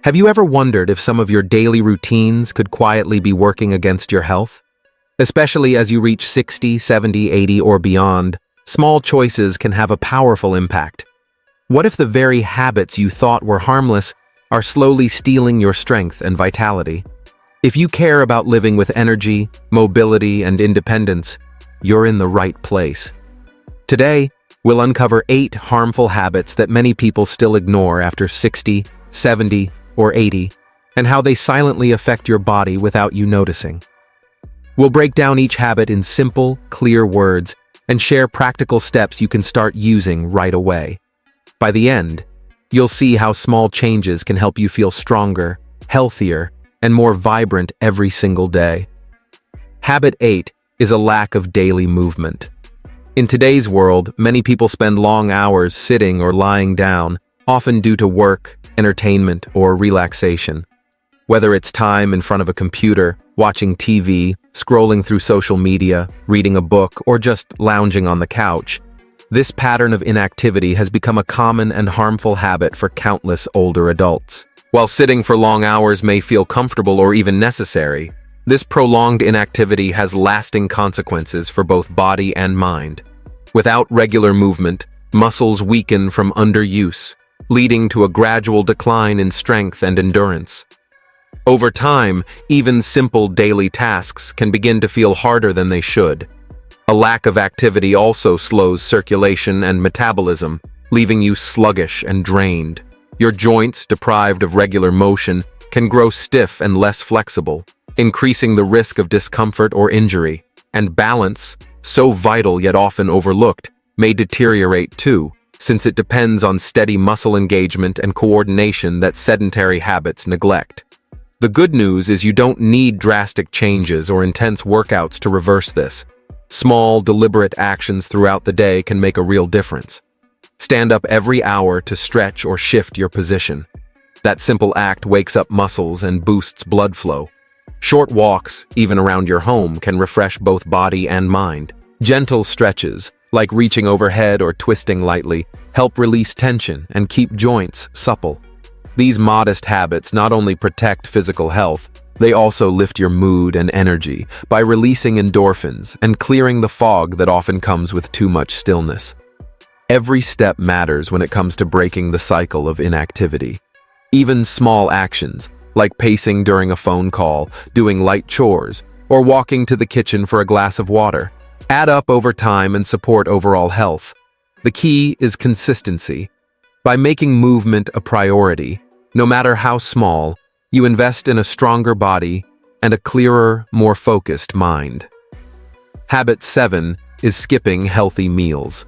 Have you ever wondered if some of your daily routines could quietly be working against your health? Especially as you reach 60, 70, 80, or beyond, small choices can have a powerful impact. What if the very habits you thought were harmless are slowly stealing your strength and vitality? If you care about living with energy, mobility, and independence, you're in the right place. Today, we'll uncover 8 harmful habits that many people still ignore after 60, 70, or 80, and how they silently affect your body without you noticing. We'll break down each habit in simple, clear words and share practical steps you can start using right away. By the end, you'll see how small changes can help you feel stronger, healthier, and more vibrant every single day. Habit 8 is a lack of daily movement. In today's world, many people spend long hours sitting or lying down, often due to work, entertainment, or relaxation. Whether it's time in front of a computer, watching TV, scrolling through social media, reading a book, or just lounging on the couch, this pattern of inactivity has become a common and harmful habit for countless older adults. While sitting for long hours may feel comfortable or even necessary, this prolonged inactivity has lasting consequences for both body and mind. Without regular movement, muscles weaken from underuse, leading to a gradual decline in strength and endurance. Over time, even simple daily tasks can begin to feel harder than they should. A lack of activity also slows circulation and metabolism, leaving you sluggish and drained. Your joints, deprived of regular motion, can grow stiff and less flexible, increasing the risk of discomfort or injury. And balance, so vital yet often overlooked, may deteriorate too, since it depends on steady muscle engagement and coordination that sedentary habits neglect. The good news is you don't need drastic changes or intense workouts to reverse this. Small, deliberate actions throughout the day can make a real difference. Stand up every hour to stretch or shift your position. That simple act wakes up muscles and boosts blood flow. Short walks, even around your home, can refresh both body and mind. Gentle stretches, like reaching overhead or twisting lightly, help release tension and keep joints supple. These modest habits not only protect physical health, they also lift your mood and energy by releasing endorphins and clearing the fog that often comes with too much stillness. Every step matters when it comes to breaking the cycle of inactivity. Even small actions, like pacing during a phone call, doing light chores, or walking to the kitchen for a glass of water, add up over time and support overall health. The key is consistency. By making movement a priority, no matter how small, you invest in a stronger body and a clearer, more focused mind. Habit 7 is skipping healthy meals.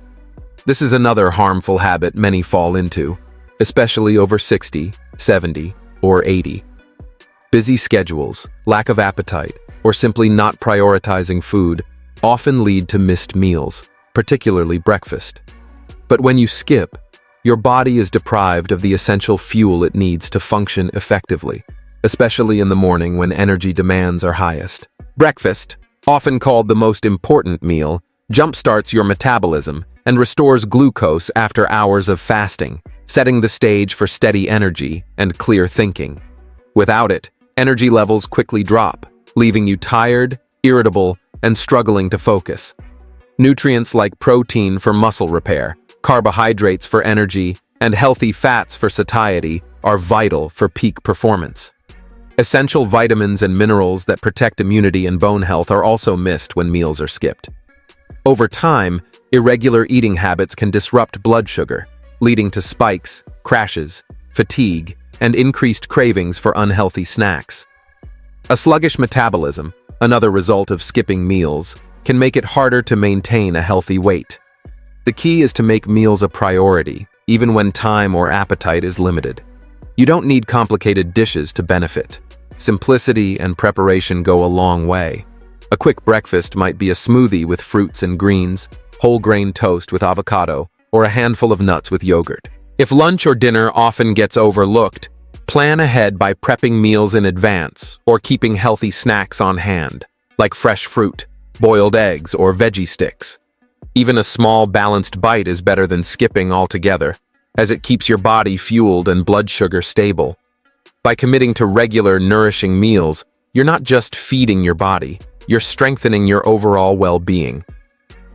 This is another harmful habit many fall into, especially over 60, 70, or 80. Busy schedules, lack of appetite, or simply not prioritizing food often lead to missed meals, particularly breakfast. But when you skip, your body is deprived of the essential fuel it needs to function effectively, especially in the morning when energy demands are highest. Breakfast, often called the most important meal, jumpstarts your metabolism and restores glucose after hours of fasting, setting the stage for steady energy and clear thinking. Without it, energy levels quickly drop, leaving you tired, irritable, and struggling to focus. Nutrients like protein for muscle repair, carbohydrates for energy, and healthy fats for satiety are vital for peak performance. Essential vitamins and minerals that protect immunity and bone health are also missed when meals are skipped. Over time, irregular eating habits can disrupt blood sugar, leading to spikes, crashes, fatigue, and increased cravings for unhealthy snacks. A sluggish metabolism, another result of skipping meals, can make it harder to maintain a healthy weight. The key is to make meals a priority, even when time or appetite is limited. You don't need complicated dishes to benefit. Simplicity and preparation go a long way. A quick breakfast might be a smoothie with fruits and greens, whole grain toast with avocado, or a handful of nuts with yogurt. If lunch or dinner often gets overlooked, plan ahead by prepping meals in advance or keeping healthy snacks on hand, like fresh fruit, boiled eggs, or veggie sticks. Even a small, balanced bite is better than skipping altogether. as it keeps your body fueled and blood sugar stable. By committing to regular, nourishing meals, you're not just feeding your body, you're strengthening your overall well-being.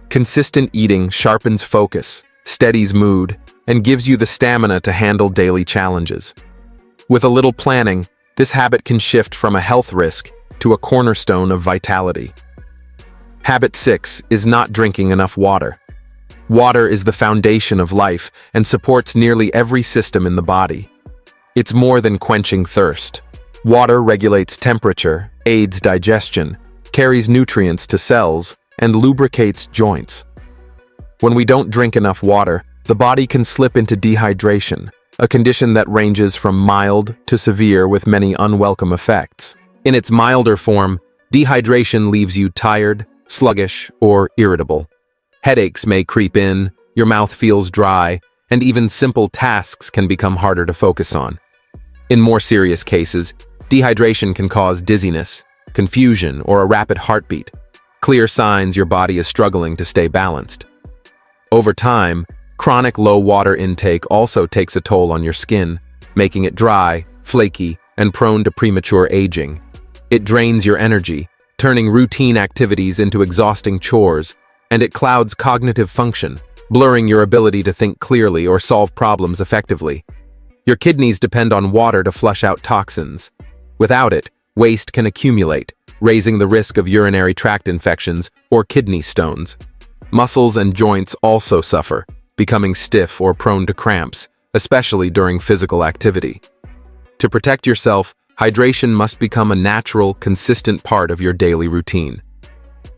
Consistent eating sharpens focus, steadies mood, and gives you the stamina to handle daily challenges. With a little planning, this habit can shift from a health risk to a cornerstone of vitality. Habit 6 is not drinking enough water. Water is the foundation of life and supports nearly every system in the body. It's more than quenching thirst. Water regulates temperature, aids digestion, carries nutrients to cells, and lubricates joints. When we don't drink enough water, the body can slip into dehydration, a condition that ranges from mild to severe with many unwelcome effects. In its milder form, dehydration leaves you tired, sluggish, or irritable. Headaches may creep in, your mouth feels dry, and even simple tasks can become harder to focus on. In more serious cases, dehydration can cause dizziness, confusion, or a rapid heartbeat, clear signs your body is struggling to stay balanced. Over time, chronic low water intake also takes a toll on your skin, making it dry, flaky, and prone to premature aging. It drains your energy, turning routine activities into exhausting chores, and it clouds cognitive function, blurring your ability to think clearly or solve problems effectively. Your kidneys depend on water to flush out toxins. Without it, waste can accumulate, raising the risk of urinary tract infections or kidney stones. Muscles and joints also suffer, becoming stiff or prone to cramps, especially during physical activity. To protect yourself, hydration must become a natural, consistent part of your daily routine.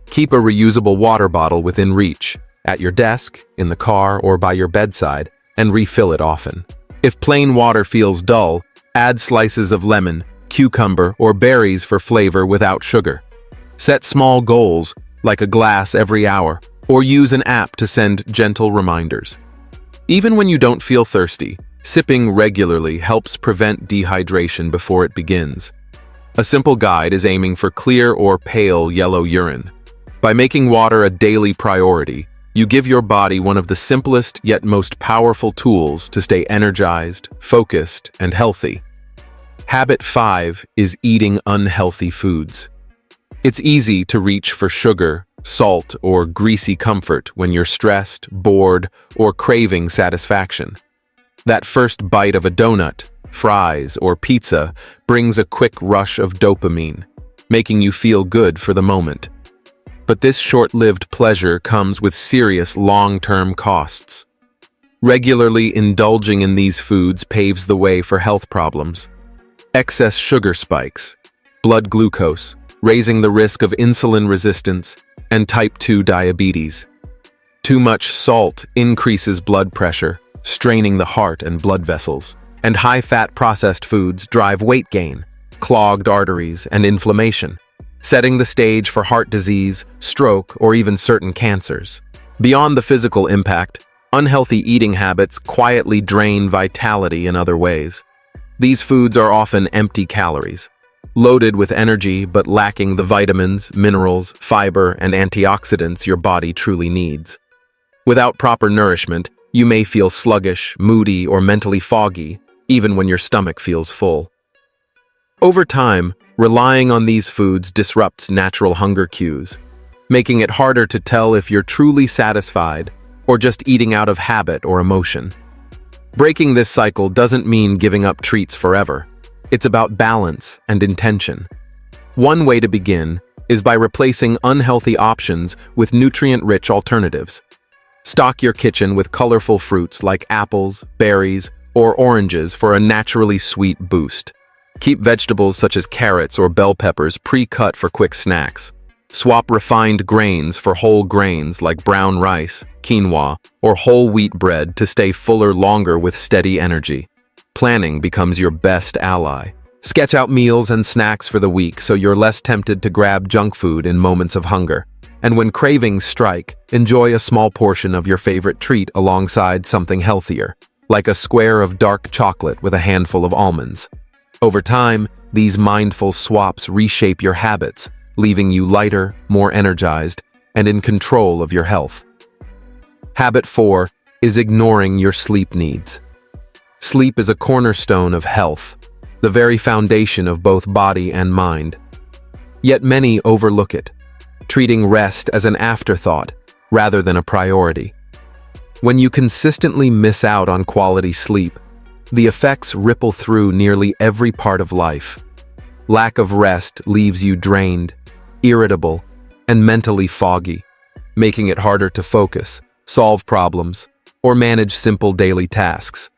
Keep a reusable water bottle within reach, at your desk, in the car, or by your bedside, and refill it often. If plain water feels dull, add slices of lemon, cucumber, or berries for flavor without sugar. Set small goals, like a glass every hour, or use an app to send gentle reminders. Even when you don't feel thirsty, sipping regularly helps prevent dehydration before it begins. A simple guide is aiming for clear or pale yellow urine. By making water a daily priority, you give your body one of the simplest yet most powerful tools to stay energized, focused, and healthy. Habit 5 is eating unhealthy foods. It's easy to reach for sugar, salt, or greasy comfort when you're stressed, bored, or craving satisfaction. That first bite of a donut, fries, or pizza brings a quick rush of dopamine, making you feel good for the moment. But this short-lived pleasure comes with serious long-term costs. Regularly indulging in these foods paves the way for health problems. Excess sugar spikes, blood glucose, raising the risk of insulin resistance, and type 2 diabetes. Too much salt increases blood pressure, straining the heart and blood vessels. And high-fat processed foods drive weight gain, clogged arteries, and inflammation, setting the stage for heart disease, stroke, or even certain cancers. Beyond the physical impact, unhealthy eating habits quietly drain vitality in other ways. These foods are often empty calories, loaded with energy but lacking the vitamins, minerals, fiber, and antioxidants your body truly needs. Without proper nourishment, you may feel sluggish, moody, or mentally foggy, even when your stomach feels full. Over time, relying on these foods disrupts natural hunger cues, making it harder to tell if you're truly satisfied or just eating out of habit or emotion. Breaking this cycle doesn't mean giving up treats forever. It's about balance and intention. One way to begin is by replacing unhealthy options with nutrient-rich alternatives. Stock your kitchen with colorful fruits like apples, berries, or oranges for a naturally sweet boost. Keep vegetables such as carrots or bell peppers pre-cut for quick snacks. Swap refined grains for whole grains like brown rice, quinoa, or whole wheat bread to stay fuller longer with steady energy. Planning becomes your best ally. Sketch out meals and snacks for the week so you're less tempted to grab junk food in moments of hunger. And when cravings strike, enjoy a small portion of your favorite treat alongside something healthier, like a square of dark chocolate with a handful of almonds. Over time, these mindful swaps reshape your habits, leaving you lighter, more energized, and in control of your health. Habit 4 is ignoring your sleep needs. Sleep is a cornerstone of health, the very foundation of both body and mind. Yet many overlook it, treating rest as an afterthought rather than a priority. When you consistently miss out on quality sleep, the effects ripple through nearly every part of life. Lack of rest leaves you drained, irritable, and mentally foggy, making it harder to focus, solve problems, or manage simple daily tasks.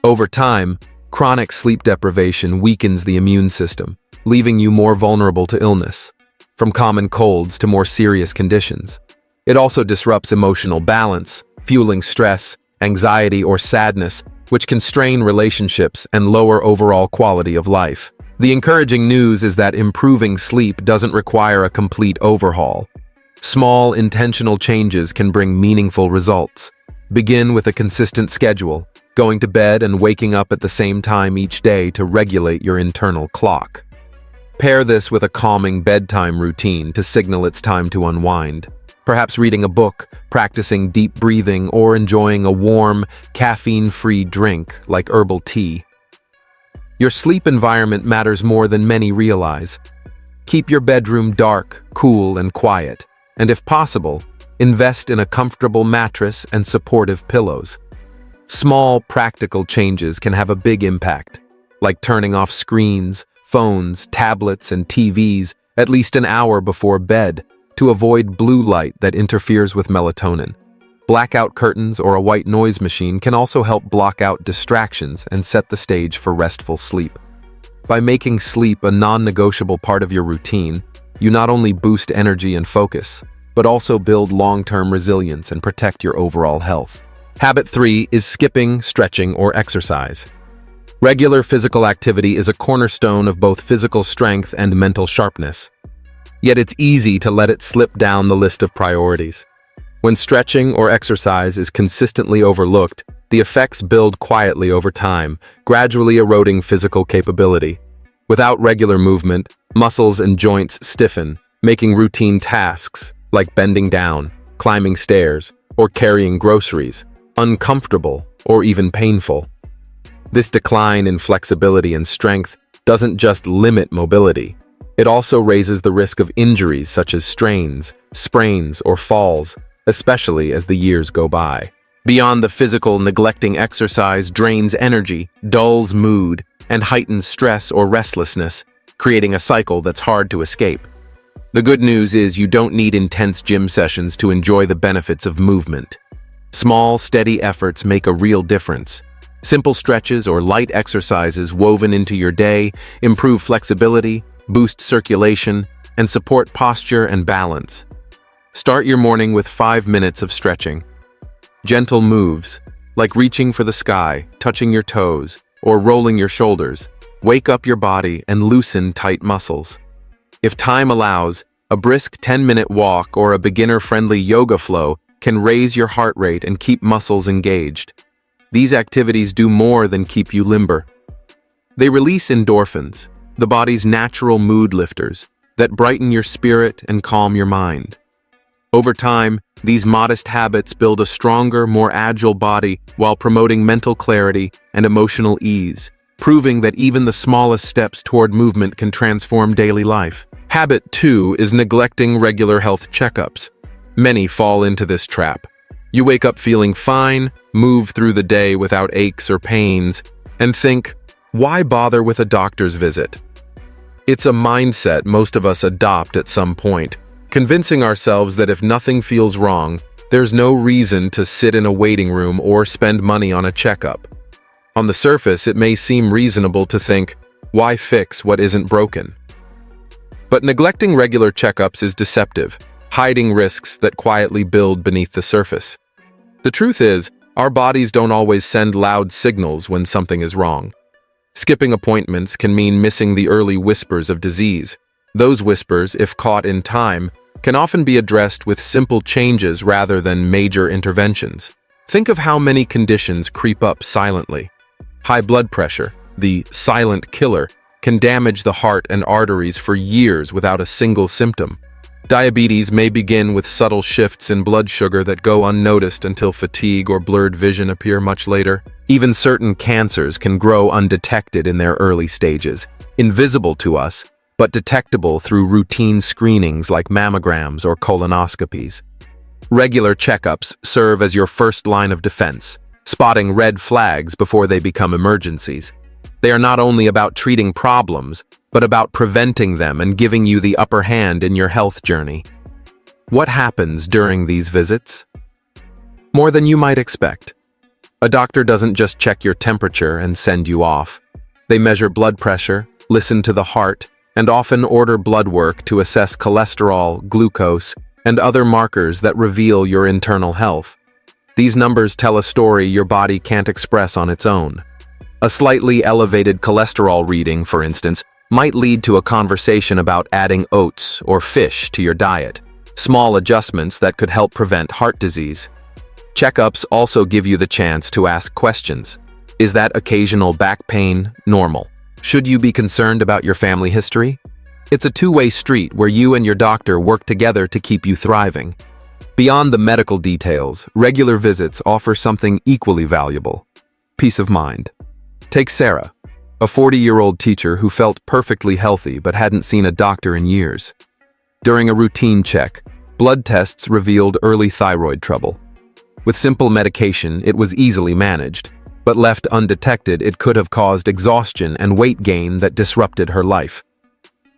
Over time, chronic sleep deprivation weakens the immune system, leaving you more vulnerable to illness, from common colds to more serious conditions. It also disrupts emotional balance, fueling stress, anxiety, or sadness, which can strain relationships and lower overall quality of life. The encouraging news is that improving sleep doesn't require a complete overhaul. Small, intentional changes can bring meaningful results. Begin with a consistent schedule, going to bed and waking up at the same time each day to regulate your internal clock. Pair this with a calming bedtime routine to signal it's time to unwind. Perhaps reading a book, practicing deep breathing, or enjoying a warm, caffeine-free drink like herbal tea. Your sleep environment matters more than many realize. Keep your bedroom dark, cool, and quiet, and if possible, invest in a comfortable mattress and supportive pillows. Small, practical changes can have a big impact, like turning off screens, phones, tablets, and TVs at least an hour before bed to avoid blue light that interferes with melatonin. Blackout curtains or a white noise machine can also help block out distractions and set the stage for restful sleep. By making sleep a non-negotiable part of your routine, you not only boost energy and focus, but also build long-term resilience and protect your overall health. Habit 3 is skipping, stretching, or exercise. Regular physical activity is a cornerstone of both physical strength and mental sharpness. Yet it's easy to let it slip down the list of priorities. When stretching or exercise is consistently overlooked, the effects build quietly over time, gradually eroding physical capability. Without regular movement, muscles and joints stiffen, making routine tasks, like bending down, climbing stairs, or carrying groceries, uncomfortable or even painful. This decline in flexibility and strength doesn't just limit mobility. It also raises the risk of injuries such as strains, sprains, or falls, especially as the years go by. Beyond the physical, neglecting exercise drains energy, dulls mood, and heightens stress or restlessness, creating a cycle that's hard to escape. The good news is you don't need intense gym sessions to enjoy the benefits of movement. Small, steady efforts make a real difference. Simple stretches or light exercises woven into your day improve flexibility, boost circulation, and support posture and balance. Start your morning with 5 minutes of stretching. Gentle moves, like reaching for the sky, touching your toes, or rolling your shoulders, wake up your body and loosen tight muscles. If time allows, a brisk 10-minute walk or a beginner-friendly yoga flow can raise your heart rate and keep muscles engaged. These activities do more than keep you limber. They release endorphins, the body's natural mood lifters, that brighten your spirit and calm your mind. Over time, these modest habits build a stronger, more agile body while promoting mental clarity and emotional ease, proving that even the smallest steps toward movement can transform daily life. Habit 2 is neglecting regular health checkups. Many fall into this trap. You wake up feeling fine, move through the day without aches or pains, and think, why bother with a doctor's visit? It's a mindset most of us adopt at some point, convincing ourselves that if nothing feels wrong, there's no reason to sit in a waiting room or spend money on a checkup. On the surface, it may seem reasonable to think, why fix what isn't broken? But neglecting regular checkups is deceptive, hiding risks that quietly build beneath the surface. The truth is, our bodies don't always send loud signals when something is wrong. Skipping appointments can mean missing the early whispers of disease. Those whispers, if caught in time, can often be addressed with simple changes rather than major interventions. Think of how many conditions creep up silently. High blood pressure, the silent killer, can damage the heart and arteries for years without a single symptom. Diabetes may begin with subtle shifts in blood sugar that go unnoticed until fatigue or blurred vision appear much later. Even certain cancers can grow undetected in their early stages, invisible to us, but detectable through routine screenings like mammograms or colonoscopies. Regular checkups serve as your first line of defense, spotting red flags before they become emergencies. They are not only about treating problems, but about preventing them and giving you the upper hand in your health journey. What happens during these visits? More than you might expect. A doctor doesn't just check your temperature and send you off. They measure blood pressure, listen to the heart, and often order blood work to assess cholesterol, glucose, and other markers that reveal your internal health. These numbers tell a story your body can't express on its own. A slightly elevated cholesterol reading, for instance, might lead to a conversation about adding oats or fish to your diet, small adjustments that could help prevent heart disease. Checkups also give you the chance to ask questions. Is that occasional back pain normal? Should you be concerned about your family history? It's a two-way street where you and your doctor work together to keep you thriving. Beyond the medical details, regular visits offer something equally valuable: peace of mind. Take Sarah, a 40-year-old teacher who felt perfectly healthy but hadn't seen a doctor in years. During a routine check, blood tests revealed early thyroid trouble. With simple medication, it was easily managed, but left undetected, it could have caused exhaustion and weight gain that disrupted her life.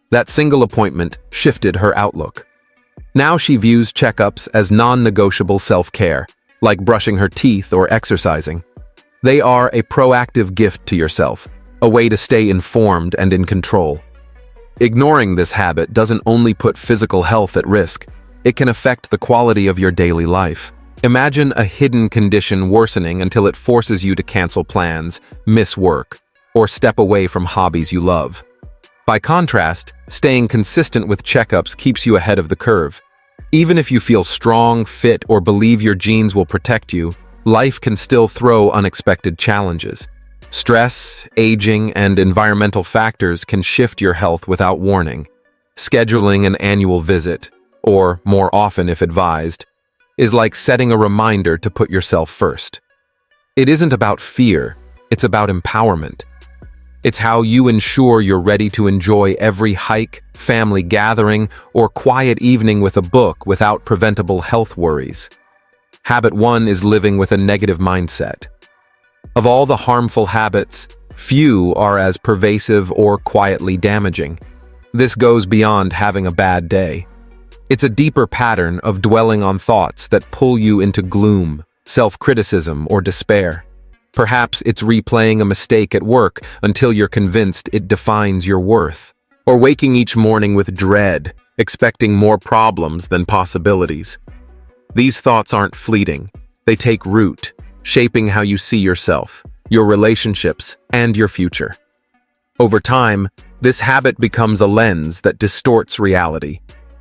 That single appointment shifted her outlook. Now she views checkups as non-negotiable self-care, like brushing her teeth or exercising. They are a proactive gift to yourself, a way to stay informed and in control. Ignoring this habit doesn't only put physical health at risk, it can affect the quality of your daily life. Imagine a hidden condition worsening until it forces you to cancel plans, miss work, or step away from hobbies you love. By contrast, staying consistent with checkups keeps you ahead of the curve. Even if you feel strong, fit, or believe your genes will protect you, life can still throw unexpected challenges. Stress, aging, and environmental factors can shift your health without warning. Scheduling an annual visit, or more often if advised, is like setting a reminder to put yourself first. It isn't about fear, it's about empowerment. It's how you ensure you're ready to enjoy every hike, family gathering, or quiet evening with a book without preventable health worries. Habit 1 is living with a negative mindset. Of all the harmful habits, few are as pervasive or quietly damaging. This goes beyond having a bad day. It's a deeper pattern of dwelling on thoughts that pull you into gloom, self-criticism, or despair. Perhaps it's replaying a mistake at work until you're convinced it defines your worth, or waking each morning with dread, expecting more problems than possibilities. These thoughts aren't fleeting. They take root, shaping how you see yourself, your relationships, and your future. Over time, this habit becomes a lens that distorts reality,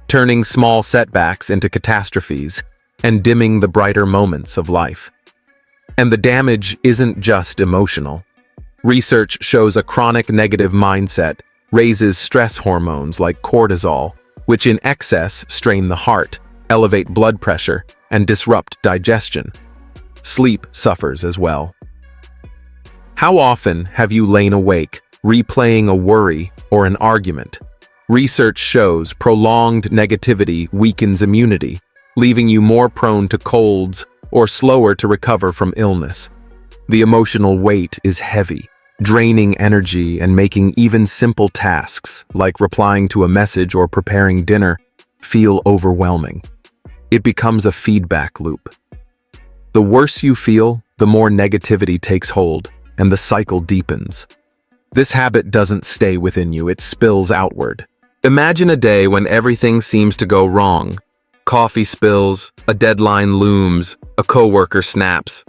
turning small setbacks into catastrophes and dimming the brighter moments of life. And the damage isn't just emotional. Research shows a chronic negative mindset raises stress hormones like cortisol, which in excess strain the heart, elevate blood pressure, and disrupt digestion. Sleep suffers as well. How often have you lain awake, replaying a worry or an argument? Research shows prolonged negativity weakens immunity, leaving you more prone to colds or slower to recover from illness. The emotional weight is heavy, draining energy and making even simple tasks, like replying to a message or preparing dinner, feel overwhelming. It becomes a feedback loop. The worse you feel, the more negativity takes hold, and the cycle deepens. This habit doesn't stay within you, it spills outward. Imagine a day when everything seems to go wrong. Coffee spills, a deadline looms, a coworker snaps.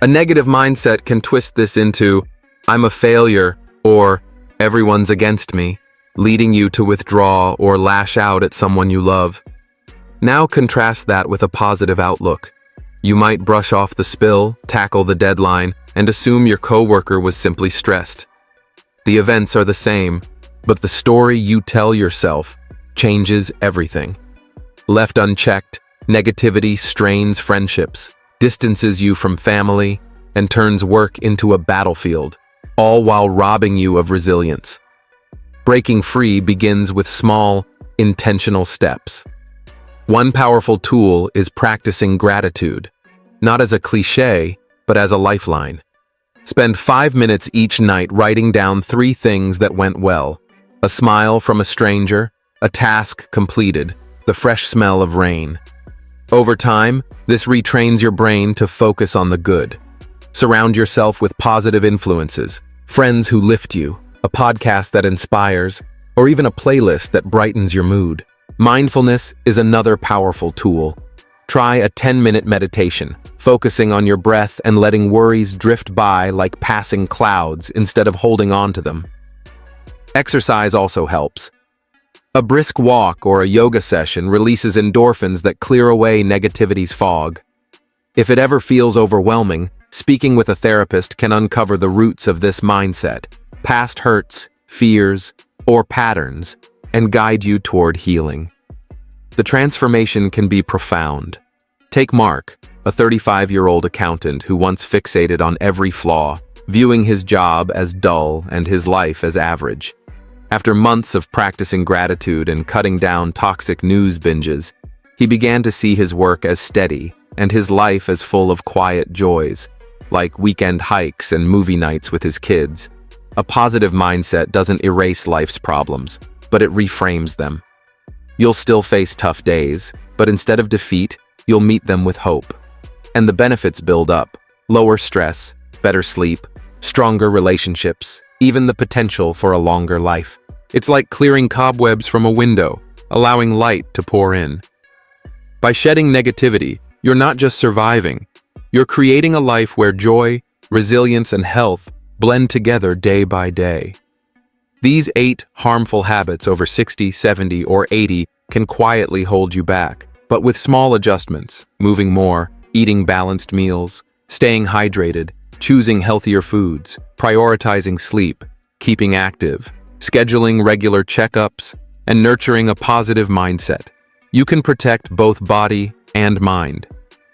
A negative mindset can twist this into, "I'm a failure," or "everyone's against me," leading you to withdraw or lash out at someone you love. Now contrast that with a positive outlook. You might brush off the spill, tackle the deadline, and assume your coworker was simply stressed. The events are the same, but the story you tell yourself changes everything. Left unchecked, negativity strains friendships, distances you from family, and turns work into a battlefield, all while robbing you of resilience. Breaking free begins with small, intentional steps. One powerful tool is practicing gratitude, not as a cliché, but as a lifeline. Spend 5 minutes each night writing down 3 things that went well: a smile from a stranger, a task completed, the fresh smell of rain. Over time, this retrains your brain to focus on the good. Surround yourself with positive influences, friends who lift you, a podcast that inspires, or even a playlist that brightens your mood. Mindfulness is another powerful tool. Try a 10-minute meditation, focusing on your breath and letting worries drift by like passing clouds instead of holding on to them. Exercise also helps. A brisk walk or a yoga session releases endorphins that clear away negativity's fog. If it ever feels overwhelming, speaking with a therapist can uncover the roots of this mindset, past hurts, fears, or patterns, and guide you toward healing. The transformation can be profound. Take Mark, a 35-year-old accountant who once fixated on every flaw, viewing his job as dull and his life as average. After months of practicing gratitude and cutting down toxic news binges, he began to see his work as steady and his life as full of quiet joys, like weekend hikes and movie nights with his kids. A positive mindset doesn't erase life's problems, but it reframes them. You'll still face tough days, but instead of defeat, you'll meet them with hope. And the benefits build up: lower stress, better sleep, stronger relationships, even the potential for a longer life. It's like clearing cobwebs from a window, allowing light to pour in. By shedding negativity, you're not just surviving, you're creating a life where joy, resilience, and health blend together day by day. These 8 harmful habits over 60, 70, or 80 can quietly hold you back, but with small adjustments, moving more, eating balanced meals, staying hydrated, choosing healthier foods, prioritizing sleep, keeping active, scheduling regular checkups, and nurturing a positive mindset, you can protect both body and mind.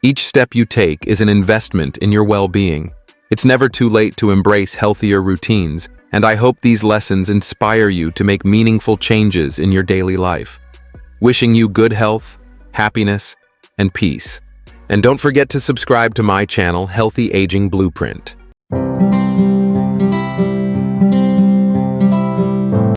Each step you take is an investment in your well-being. It's never too late to embrace healthier routines, and I hope these lessons inspire you to make meaningful changes in your daily life. Wishing you good health, happiness, and peace. And don't forget to subscribe to my channel, Healthy Aging Blueprint.